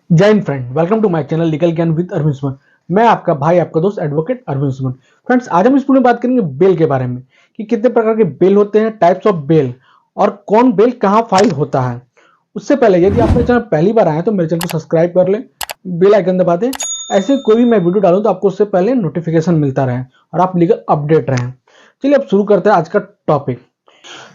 जय हिंद friend, welcome to my channel legal Gyan with Arvind Suman. मैं आपका भाई, आपका दोस्त एडवोकेट अरविंद सुमन। फ्रेंड्स, आज हम इस वीडियो में बात करेंगे बेल के बारे में कि कितने प्रकार के बेल होते हैं, टाइप्स ऑफ बेल, और कौन बेल कहां फाइल होता है। उससे पहले यदि आप मेरे चैनल पहली बार आए हैं तो मेरे चैनल को सब्सक्राइब कर लें, बेल आइकन दबा दें। ऐसे कोई भी मैं वीडियो डालूं तो आपको उससे पहले नोटिफिकेशन मिलता रहे और आप लीगल अपडेट रहें। चलिए अब शुरू करते हैं आज का टॉपिक।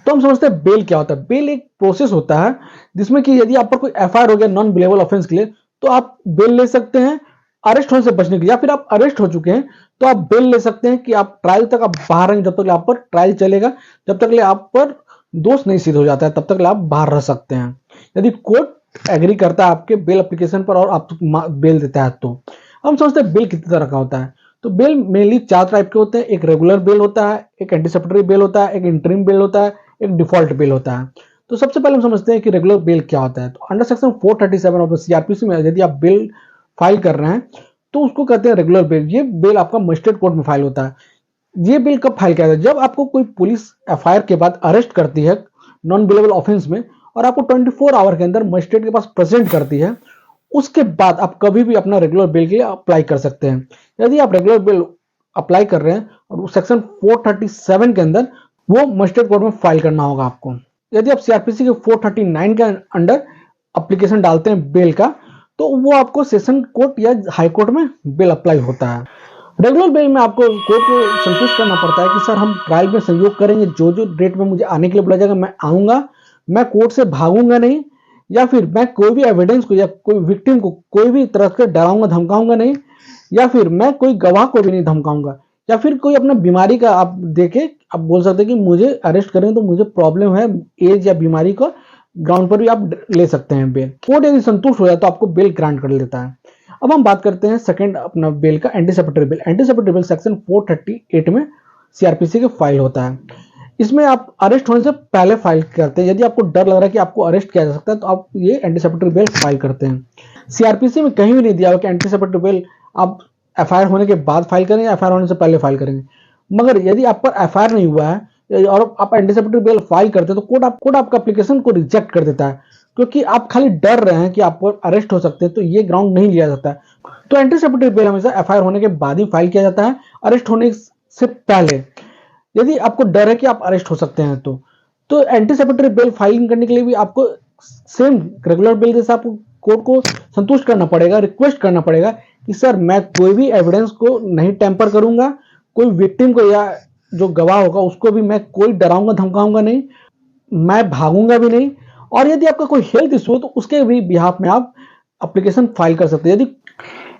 तो हम समझते हैं बेल क्या होता है। बेल एक प्रोसेस होता है जिसमें कि यदि आप पर कोई एफआईआर हो गया नॉन बिलेबल ऑफेंस के लिए तो आप बेल ले सकते हैं अरेस्ट होने से बचने के लिए, या फिर आप अरेस्ट हो चुके हैं तो आप बेल ले सकते हैं कि आप ट्रायल तक आप बाहर रहेंगे, जब तक आप पर ट्रायल चलेगा, जब तक आप पर दोष नहीं सिद्ध हो जाता है तब तक आप बाहर रह सकते हैं। यदि कोर्ट एग्री करता है आपके बेल एप्लीकेशन पर और आप बेल देता है तो हम समझते हैं बेल कितनी तरह का होता है। तो बेल मेनली 4 टाइप के होते हैं। एक रेगुलर बेल होता है, एक एंटीसिपेटरी बेल होता है, एक इंटरिम बेल होता है, एक डिफॉल्ट बेल होता है। तो सबसे पहले हम समझते हैं कि रेगुलर बेल क्या होता है। तो under section 437 of the CrPC में यदि आप बेल फाइल कर रहे हैं तो उसको कहते हैं रेगुलर बेल। ये बेल आपका मजिस्ट्रेट कोर्ट में फाइल होता है। ये बेल कब फाइल किया जाता है? जब आपको कोई पुलिस एफआईआर के बाद अरेस्ट करती है नॉन बिलेबल ऑफेंस में और आपको 24 आवर के अंदर मजिस्ट्रेट के पास प्रेजेंट करती है, उसके बाद आप कभी भी अपना रेगुलर बेल के लिए अप्लाई कर सकते हैं। यदि आप रेगुलर बेल अप्लाई कर रहे हैं और सेक्शन 437 के अंदर, वो मजिस्ट्रेट कोर्ट में फाइल करना होगा आपको। यदि आप सीआरपीसी के 439 के अंडर एप्लीकेशन डालते हैं बेल का, तो वो आपको सेशन कोर्ट या हाई कोर्ट में बेल अप्लाई होता है। रेगुलर बेल में आपको कोर्ट को संतुष्ट करना पड़ता है कि सर हम ट्रायल में सहयोग करेंगे, जो जो डेट में मुझे आने के लिए बोला जाएगा मैं आऊंगा, मैं कोर्ट से भागूंगा नहीं, या फिर मैं कोई भी एविडेंस को या कोई विक्टिम को कोई भी तरह से डराऊंगा धमकाऊंगा नहीं, या फिर मैं कोई गवाह को भी नहीं धमकाऊंगा, या फिर कोई अपना बीमारी का आप देखे आप बोल सकते हैं कि मुझे अरेस्ट करें तो मुझे प्रॉब्लम है एज या बीमारी का ग्राउंड पर भी आप ले सकते हैं बेल। कोर्ट यदि संतुष्ट हो जाए तो आपको बेल ग्रांट कर देता है। अब हम बात करते हैं सेकंड अपना बेल का, anticipatory bail. Anticipatory bail section 438 में सीआरपीसी के फाइल होता है। इसमें आप अरेस्ट होने से पहले फाइल करते हैं। यदि आपको डर लग रहा है कि आपको अरेस्ट किया जा सकता है तो आप ये एंटीसिपेटरी बेल फाइल करते हैं। सीआरपीसी में कहीं भी नहीं दिया हुआ कि एंटीसिपेटरी बेल आप एफआईआर होने के बाद फाइल करेंगे, एफआईआर होने से पहले फाइल करेंगे। मगर यदि आप पर एफआईआर नहीं हुआ है और आप एंटीसिपेटरी बेल फाइल करते हैं तो कोर्ट आपका एप्लीकेशन को रिजेक्ट कर देता है, क्योंकि आप खाली डर रहे हैं कि आप पर अरेस्ट हो सकते हैं, तो ये ग्राउंड नहीं लिया जाता है। तो एंटीसिपेटरी बेल हमेशा एफआईआर होने के बाद ही फाइल किया जाता है, अरेस्ट होने से पहले। यदि आपको डर है कि आप अरेस्ट हो सकते हैं तो एंटीसिपेटरी बेल फाइलिंग करने के लिए भी आपको सेम रेगुलर बेल जैसा आपको कोर्ट को संतुष्ट करना पड़ेगा, रिक्वेस्ट करना पड़ेगा कि सर मैं कोई भी एविडेंस को नहीं टेम्पर करूंगा, कोई विक्टिम को या जो गवाह होगा उसको भी मैं कोई डराऊंगा धमकाऊंगा नहीं, मैं भागूंगा भी नहीं। और यदि आपका कोई हेल्थ इशू हो तो उसके भी बिहाफ में आप एप्लीकेशन फाइल कर सकते हैं। यदि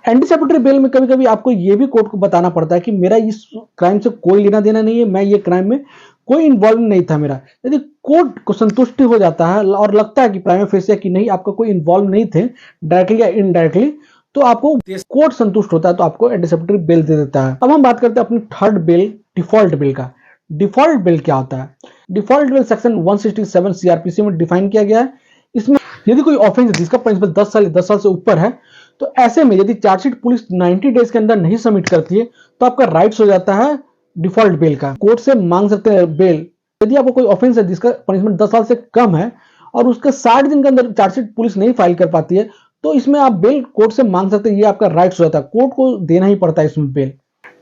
एंटीसिपेटरी बेल में कभी कभी आपको यह भी कोर्ट को बताना पड़ता है कि मेरा इस क्राइम से कोई लेना देना नहीं है, मैं ये क्राइम में कोई इन्वॉल्व नहीं था मेरा। यदि कोर्ट को संतुष्टि हो जाता है और लगता है कि प्राइमा फेसिया कि नहीं आपका कोई इन्वॉल्व नहीं थे डायरेक्टली या इनडायरेक्टली, तो आपको कोर्ट संतुष्ट होता है तो आपको एंटीसिपेटरी बेल दे देता है। अब हम बात करते हैं अपनी थर्ड बेल, डिफॉल्ट बेल का। डिफॉल्ट बेल क्या होता है? डिफॉल्ट बेल सेक्शन 167 सीआरपीसी में डिफाइन किया गया है। इसमें यदि कोई ऑफेंस जिसका प्रिंसिपल 10 साल से ऊपर है, तो ऐसे में यदि चार्जशीट पुलिस 90 डेज के अंदर नहीं सबमिट करती है तो आपका राइट्स हो जाता है डिफॉल्ट बेल का। कोर्ट से मांग सकते हैं बेल। यदि आपको कोई ऑफेंस है जिसका पनिशमेंट 10 साल से कम है और उसके 60 दिन के अंदर चार्जशीट पुलिस नहीं फाइल कर पाती है, तो इसमें आप बेल कोर्ट से मांग सकते हैं। ये आपका राइट्स हो जाता है, कोर्ट को देना ही पड़ता है इसमें बेल।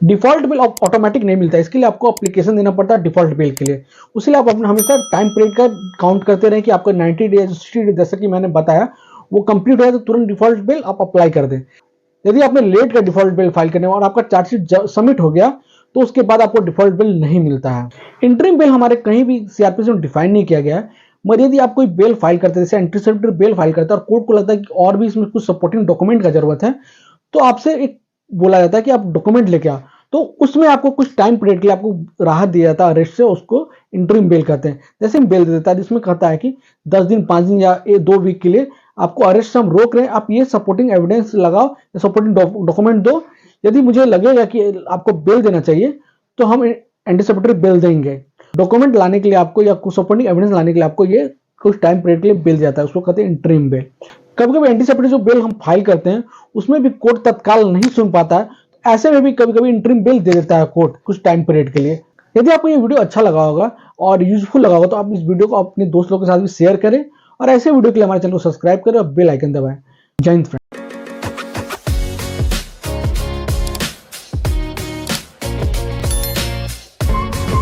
डिफॉल्ट बेल ऑटोमेटिक नहीं मिलता है, इसके लिए आपको एप्लीकेशन देना पड़ता है डिफॉल्ट बेल के लिए। उसके लिए आप अपना हमेशा टाइम पीरियड का काउंट करते रहे कि आपको 90 डेज 60 डेज जैसा कि मैंने बताया वो कंप्लीट हो जाए तो तुरंत डिफॉल्ट बेल आप अप्लाई कर दें। यदि आपने लेट का डिफॉल्ट बिल फाइल करने और आपका चार्जशीट सबमिट हो गया तो उसके बाद आपको डिफॉल्ट बिल नहीं मिलता है। इंटरिम बिल हमारे कहीं भी सीआरपीसी में डिफाइन नहीं किया गया है, मगर यदि आप कोई बेल फाइल करते हैं, जैसे एंटीसिपेटरी बेल फाइल करते हैं और कोर्ट को लगता है कि और भी इसमें कुछ सपोर्टिंग डॉक्यूमेंट का जरूरत है, तो आपसे एक बोला जाता है कि आप डॉक्यूमेंट लेके आओ। तो उसमें आपको कुछ टाइम पीरियड के लिए आपको राहत दिया जाता है अरेस्ट से, उसको इंटरिम बेल कहते हैं। जैसे बेल दे देता है जिसमें कहता है कि 10 दिन 5 दिन या 2 वीक के लिए आपको अरेस्ट से हम रोक रहे हैं, आप ये सपोर्टिंग एविडेंस लगाओ, सपोर्टिंग डॉक्यूमेंट दो। यदि मुझे लगेगा कि आपको बेल देना चाहिए तो हम एंटीसिपेटरी बेल देंगे। डॉक्यूमेंट लाने के लिए आपको या कुछ सपोर्टिंग एविडेंस लाने के लिए आपको ये कुछ टाइम पीरियड के लिए बेल जाता है, उसको कहते हैं इंटरिम बेल। कभी कभी एंटीसिपेटरी जो बेल हम फाइल करते हैं उसमें भी कोर्ट तत्काल नहीं सुन पाता है, ऐसे में भी कभी कभी इंटरिम बेल दे देता है कोर्ट कुछ टाइम पीरियड के लिए। यदि आपको ये वीडियो अच्छा लगा होगा और यूजफुल लगा होगा तो आप इस वीडियो को अपने दोस्तों के साथ भी शेयर करें और ऐसे वीडियो के लिए हमारे चैनल को सब्सक्राइब करें और बेल आइकन दबाएं। जय हिंद फ्रेंड।